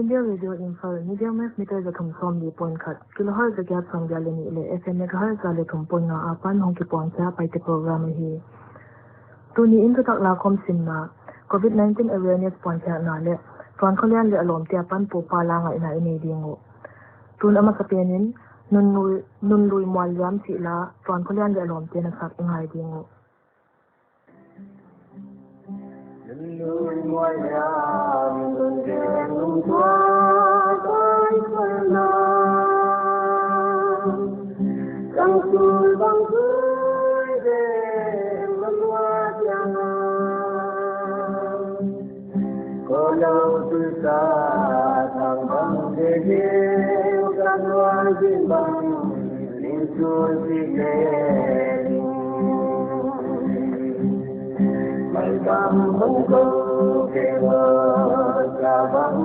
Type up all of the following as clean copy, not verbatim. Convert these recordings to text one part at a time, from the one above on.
India Radio Imphal medium wave meter the thum som di point khat kilohertz the gap song dia le ni le FM megahertz le thum point nga apan hong ki point cha Paite program hi tu ni in tak la khom sin na COVID-19 awareness point cha na le ton kholian le alom tia pan pu pa la nga ina ini dingo tun ama sa penin nun lui mwal yam chi la ton kholian le alom tia na sak ngai dingo lui mwal yam nun de nun kwa kai khana sang sul bang sul de manwa yang ko lo tu sa sang bang de ge kan wa jin bang lin sul si de mai bang bang ko ke wa ka bang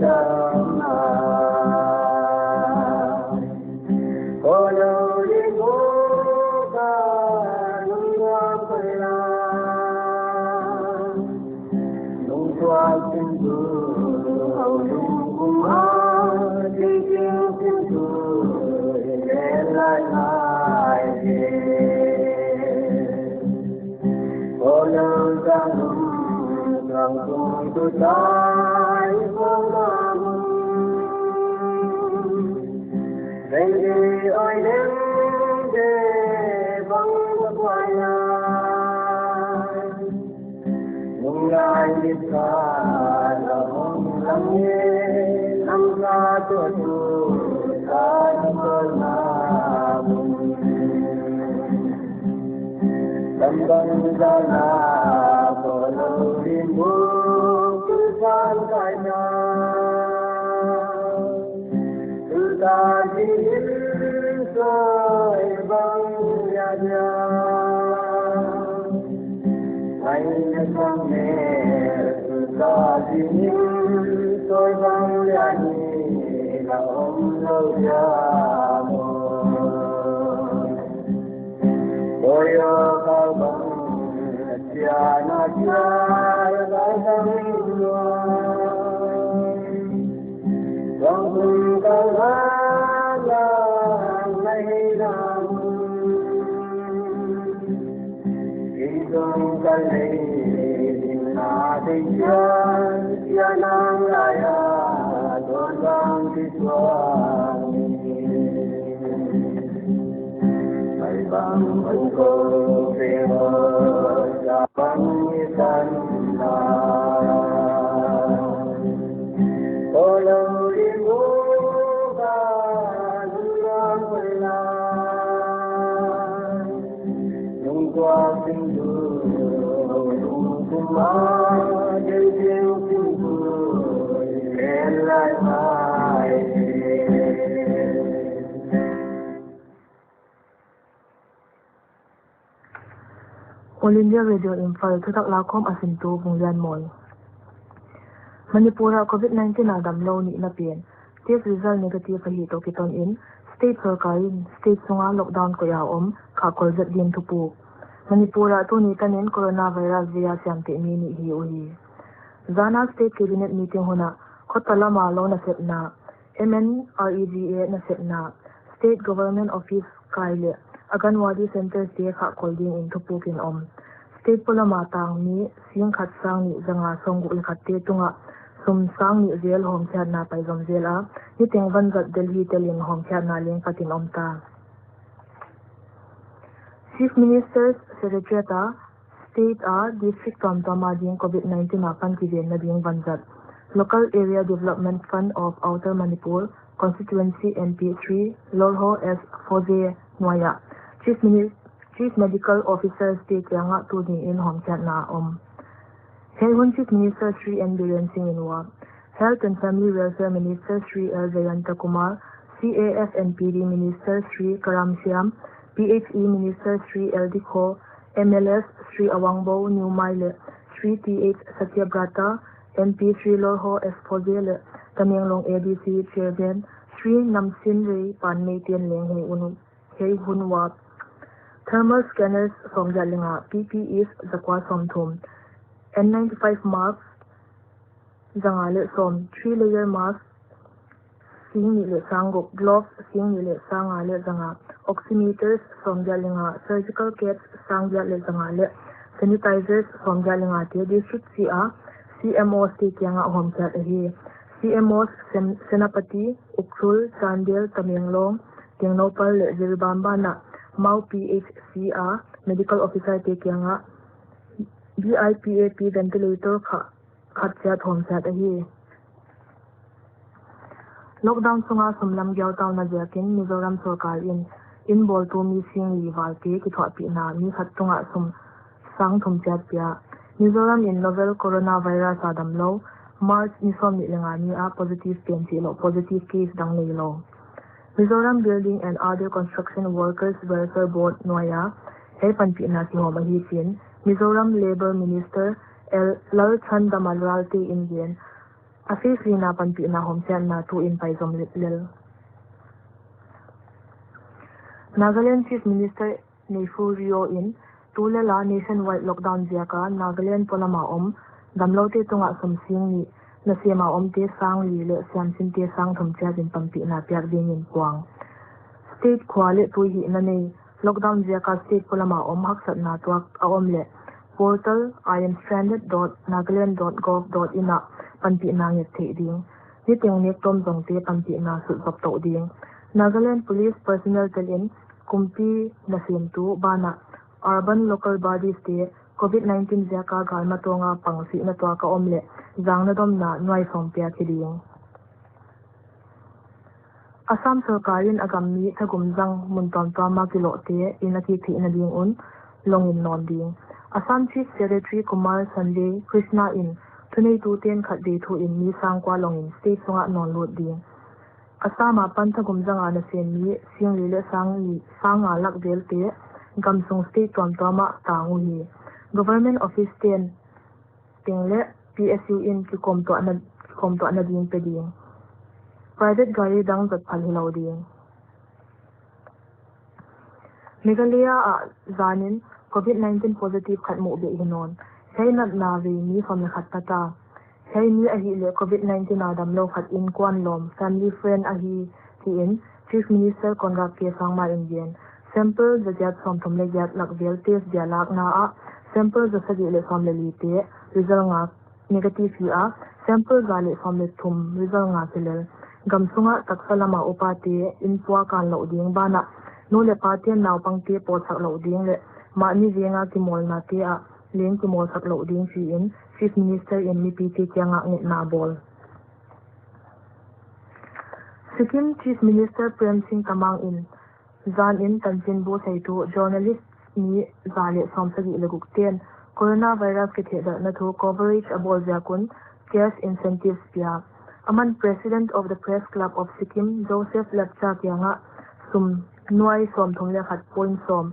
ta na ko lo li ko ka nung wa pa la nung wa tin du au nung kum ma di tin tin du le la lai ko lo ka nung sang kum tu tai ko ma Baby, I am the bang bangwaya. Mungai kita lam lamye lamga tu sajna lambang jana bolo rimbu san kaya. Tajil soy bang ya ja, ay sang me. Tajil soy bang ya ni la lo ya mo. Oyo ka bang ya na ya la bang lo. Bang ka Hidung kali na diyan yan ang laya doon ang bituan may bangkod ko pero sa pangitan na walang limugan ng wala nung tuwasing All India Radio Imphal tutak lakom asintu bungyan moy. Manipura COVID-19 na damlo ni napien. Test result negative hito kiton in. State sarkarin, state sunga lockdown ko yaom, kakol zat din tupu. Manipura tu ni tanin coronavirus via siamte mini hiuhi. Zana State Cabinet meeting huna, kotala malo na set na, MNREGA na set na, State Government Office kaile, aganwadi centers de kakol din in tupukin State pula matang ni sing katsang ni zanga songgu ilkate tunga, sumsang ni zel hom chat na paizom zela, ni tingvan zat Delhi telin hom chat na ling katin ta. Chief Minister's Secretary State District Tomtoma din COVID-19 apan kivin na ding banzat. Local Area Development Fund of Outer Manipur, Constituency MP3, Lorho S. Foze Nwaya. Chief Medical Officer State Yanga Tudi in Homchat na Helhun Chief Minister Sri N. Biren Singh Inwa. Health and Family Welfare Minister Sri L. Jayanta Kumar. CAF and PD Minister Sri Karam Siam. PHE Minister Sri L. Dikho. MLS Sri Awangbo New Mile. Sri T.H. Satyabrata. MP Sri Lorho S. Fozele. Tamianglong ADC Chairman Sri Namsin Ray Panmei Tien Leng Hei Hunwa. Thermal scanners from Jalinga, PPEs Zakwa Somthum, N95 masks Zangale som 3-layer mask sing ni le sangup gloves sing ni le sanga le zanga oximeters somja linga surgical kits sangja le zanga le sanitizers somja linga te district CA CMOs te kyanga hom chat hi CMOs Senapati Ukrul Chandel Tamenglong Tengnopal le Zirbamba na Mau PHCA medical officer te kyanga BIPAP ventilator khatchat hom chat hi lockdown sunga sumlam gyao taw na jakin Mizoram sarkar in bol tu mi sing li wal te ki thwa pi na mi khat tunga sum sang thum chat pia Mizoram in novel coronavirus adam lo March ni som ni lenga ni a positive PNC lo positive case dang nei lo Mizoram Building and Other Construction Workers Welfare Board noya he pan pi na ki homa hi tin Mizoram Labor Minister Lal Chan Damalral te Indian Afis na pan pi na hom chan na tu in paizom lel Nagaland Chief Minister Nefu Rio in tulela nationwide lockdown jaka Nagaland polama damlo te tunga somsing ni na sema te sang li le siam sin te sang thom cha din pan pi na piak ding in puang state khwale tu hi na nei lockdown jaka state polama hak sat na tuak le portal iamstranded.nagaland.gov.in pan pi na nge the ding ni teng ne tom jong te pan pi na su bap to ding Nagaland police personnel telin kumpi na sim tu bana urban local bodies te COVID-19 jaka galma tonga pangsi na to ka le jang na dom na noi som pia khiding Assam sarkarin agam mi thagum jang mun tom to ma kilo te inaki thi na ding longin non ding Assam Chief Secretary Kumar Sunday Krishna in Thunei tu ten khat de thu in mi sang kwa longin state songa non lot ding Assam pan thagum jang ana sen mi sing li le sanga lak del te gamsung state tom toma tangu hi government office ten tengle PSU in ki kom to ana ding pe ding private gari dang zat phal hilau ding Meghalaya zanin COVID-19 positive khat mu be hinon sei nat na ve mi khom khat ta sei mi a hi le COVID-19 adam lo khat in kwan lom family friend a hi ti in Chief Minister Konrad K Sangma Indian sample the jat som thom le jat lak vel test dia lak na a sample the sagi le som le li te result nga negative hi a sample ga le som le thum result nga selel gamsunga taksalama upate in puwa kan lo ding bana no le patien naw pangte po sak lo ding le ma ni venga ki mol na te a leng ki mol sak lo ding fi in Chief Minister in mi pt kyanga nge na bol Sikkim Chief Minister Prem Singh Tamang in Zan in Tanjin Bo Saitu journalist ni zale somsagi leguk ten coronavirus ke theda na thu coverage abol jakun cash incentives pia aman president of the press club of Sikkim Joseph Lapcha kyanga sum nuai som thongle khat point som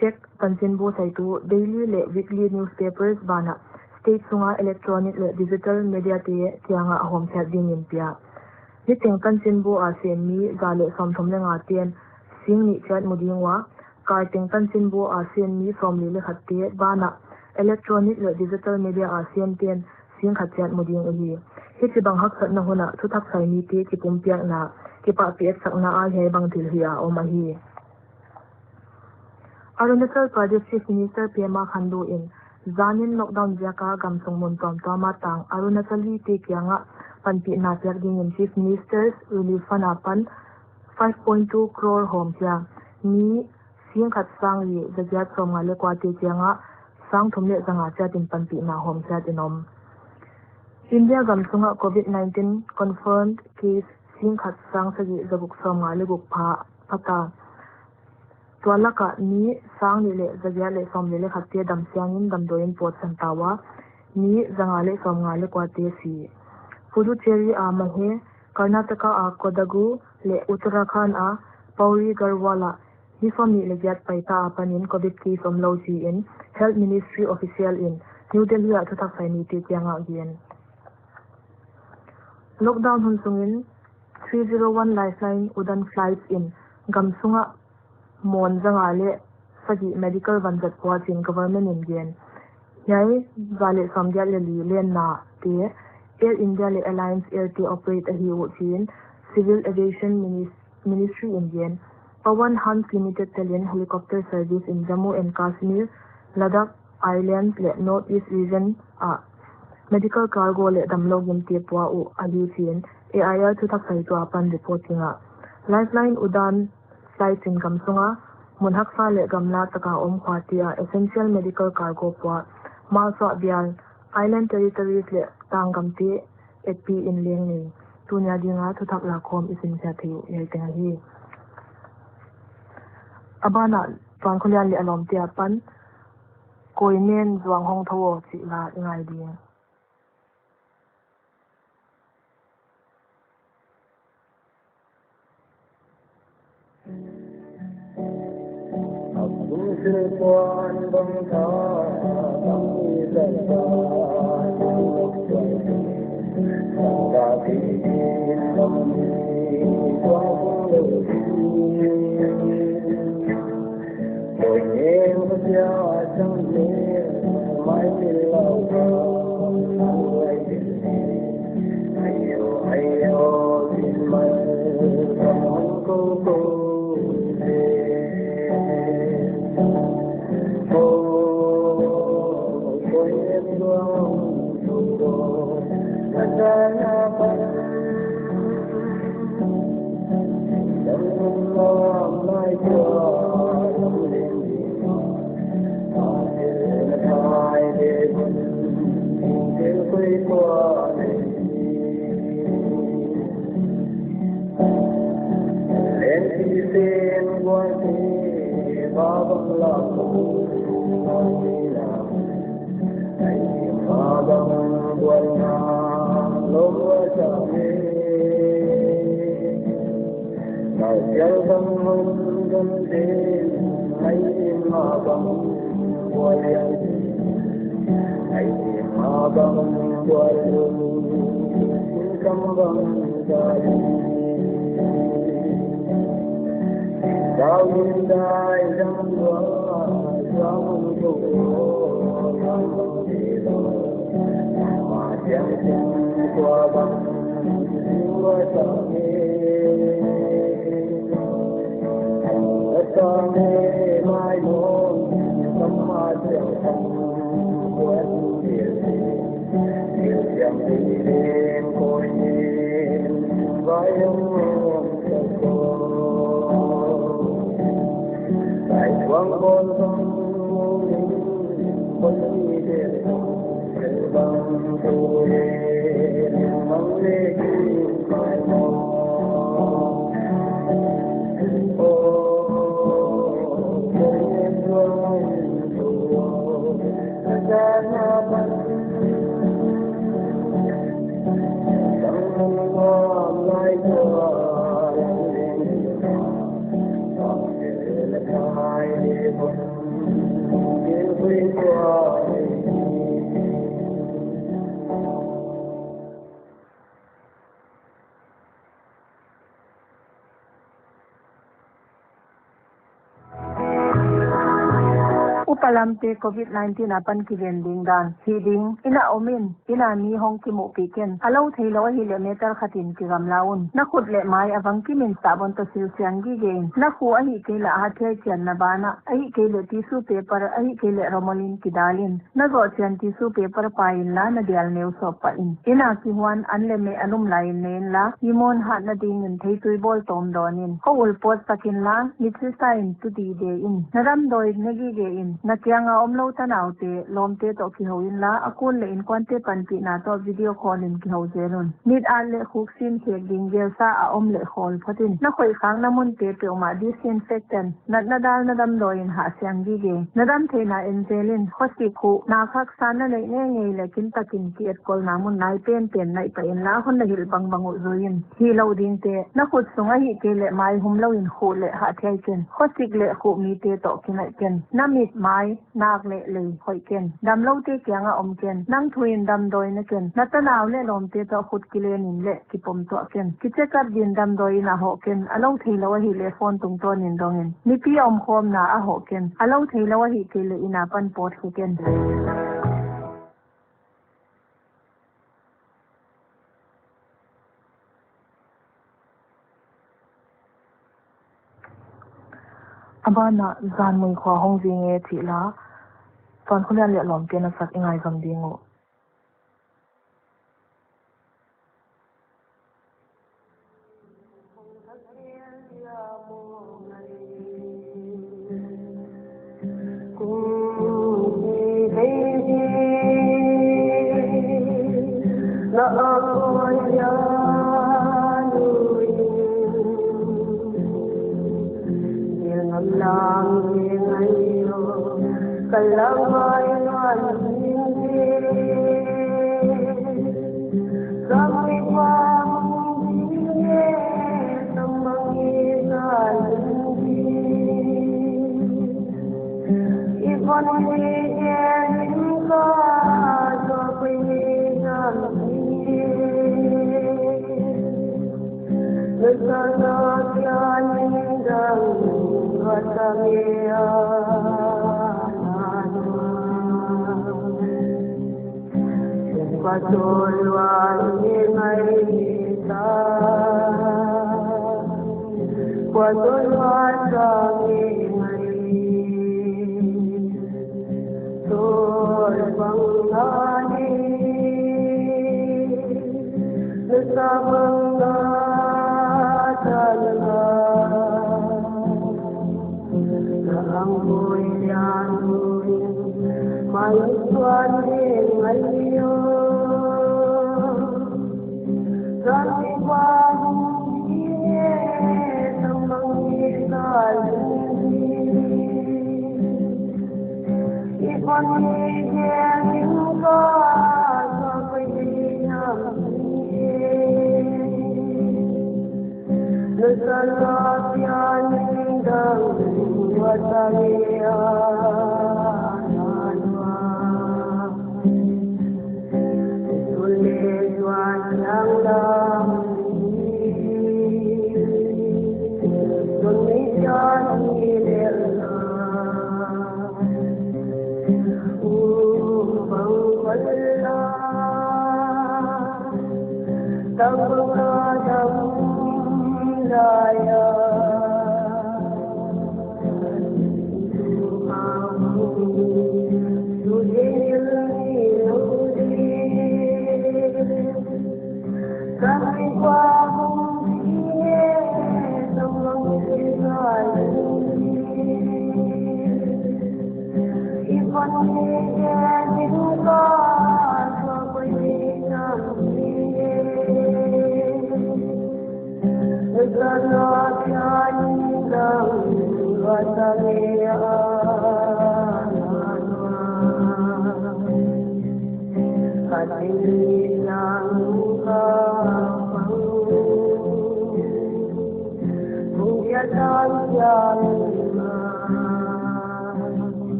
check Tanjin Bo Saitu daily le weekly newspapers bana state sunga electronic le digital media te kyanga hom chat ding in pia ni teng Tanjin Bo a sen mi zale som thomle nga ten sing ni chat mudingwa Karting Tanjin Bo ASEAN mi from li le khatte bana electronic le digital media ASEAN ten sing khatchat muding hi hi chi bang hak sat na hona thu thak sai mi te ki pum piak na ki pa pi sak na a he bang thil hi a o ma hi Arunachal Pradesh Chief Minister Pema Khandu in Zanin lockdown jaka gamsung mun tom tama tang Arunachali te kyanga panpi na piak ding in Chief Minister's Relief Fund apan 5.2 crore home kya ni sing khat sang li zajat from nga le kwate kyanga sang thumle zanga chatin panpi na home chat inom India gamsunga COVID-19 confirmed case sing khat sang sagi zabuk from nga le guk pha pata twalaka ni sang ni le zajat le som le khatte dam siangin dam doin pot santawa ni zanga le som nga le kwate si Puducherry a mahe Karnataka a Kodagu le Uttarakhand a Pauri Garhwala ni family le jat paita apanin COVID case om lo si in Health Ministry official in New Delhi a thutak sai ni te kyanga again lockdown hun sungin 301 lifeline udan flights in gamsunga mon janga le sagi medical vanjat pawachin government in gen yai zale samgya le li len na te Air India le Alliance Air te operate a hi wo chin Civil Aviation Ministry Indian Pawan Hans Limited Talian helicopter service in Jammu and Kashmir Ladakh Islands le North East region medical cargo le damlo gim te pwa u ali chin AIR thu thak sai to apan reporting lifeline udan flight in kamsunga munhak sa le gamla taka om khwatia essential medical cargo pwa malso bial island territories le tangam te AP in leng ni tunya dinga thu thak la khom isin cha thiu ye tenga hi abana twan kholian le alom te apan koinen zwang hong thawo chi la ngai ding sư quan bông tha bông dần ta lúc trời sang đã thì tâm qua đầu rồi em có cha trong đêm mãi lâu người hay yêu tin mình không cô Palamte COVID-19 apan ki vending dan hiding ina omin ina mi hong ki mo piken alo thailo hi le meter khatin ki gamlaun na khut le mai awang ki min sabon to sil siang gi gen na khu a hi ke la ha the chen na bana ai ke le tissue paper ai ke le romolin ki dalin na go chen tissue paper pain la na dial neu so pa in ina ki huan an le me anum lai nen la imon ha na ding in thei tui bol tom donin ko ul pot takin la mitsi sign tu di de in naram doi negi ge in na kyanga omlo tanaute lomte to ki hoin la akul le in kwante panpi na to video call in ki ho zelun nit al le khuksin ke dingel sa a om le khol phatin na khoi khang na mun te pe ma disinfectant na dal na dam loin ha syang gi ge na dam the na en zelin khosi khu na khak san na le nge nge le kin takin ki et kol na mun nai pen nai pa in la hon na hil bang bang zoin hi lo ding te na khut sunga hi ke le mai hum lo in khu le ha thai ken khosik le khu mi te to ki nai ken na mit mai nak le hoi ken dam lo te kyanga om ken nang thuin dam doi na ken natanaw le lom te to khut kilen in le ki pom to ken ki check up din dam doi na ho ken alo theilo hi le phone tung ton in dongin ni pi om khom na a ho ken alo theilo hi ke le ina pan pot ki ken abana zan mui khwa hong ji nge thi la ton khulian le lom ke na sak ingai gam dingo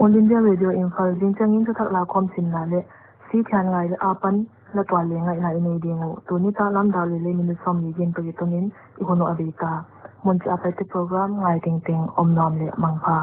All India Radio Imphal ding changin thu thak la khom sin na le si thian ngai le apan la twa le ngai na nei dingo tu ni ta lam da le le min som ni gen to gitonin I hono abita mon chi Paite program ngai ting ting om nom le mangpha